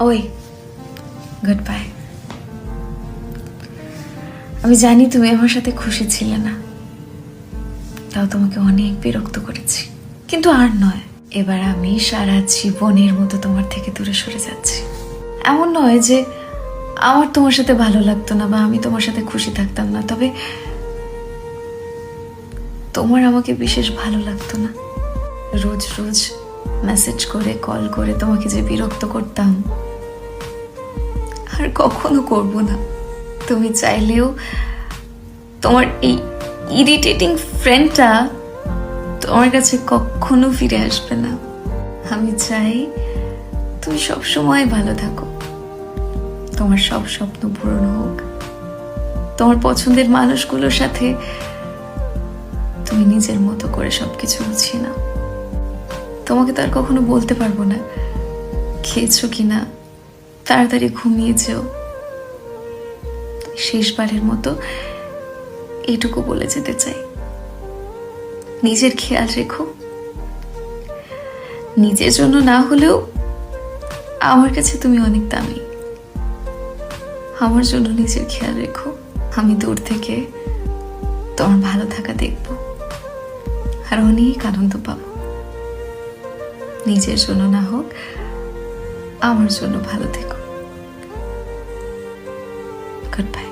ওই good bye. আমি জানি তুমি আমার সাথে খুশি ছিলে না, তাও তোমাকে অনেক বিরক্ত করেছি, কিন্তু আর নয়। এবার আমি সারা জীবনের মতো তোমার থেকে দূরে সরে যাচ্ছি। এমন নয় যে আমার তোমার সাথে ভালো লাগতো না বা আমি তোমার সাথে খুশি থাকতাম না, তবে তোমার আমাকে বিশেষ ভালো লাগতো না। রোজ রোজ মেসেজ করে কল করে তোমাকে যে বিরক্ত করতাম, আর কখনো করব না। তুমি চাইলেও তোমার এই ইরিটেটিং ফ্রেন্ডটা তোমার কাছে কখনো ফিরে আসবে না। আমি চাই তুমি সব সময় ভালো থাকো, তোমার সব স্বপ্ন পূরণ হোক, তোমার পছন্দের মানুষগুলোর সাথে তুমি নিজের মতো করে সবকিছু গুছিয়ে নাও। তোমাকে তো আর কখনো বলতে পারবো না খেয়েছো কিনা, তাড়াতাড়ি ঘুমিয়ে যেও। শেষবারের মতো এইটুকু বলে যেতে চাই, নিজের খেয়াল রেখো। নিজের জন্য না হলেও আমার কাছে তুমি অনেক দামি। আমার জন্য নিজের খেয়াল রেখো। আমি দূর থেকে তোমার ভালো থাকা দেখব আর অনেক আনন্দ পাবো। নিজের জন্য না হোক, আমার জন্য ভালো থেকো। Good bye.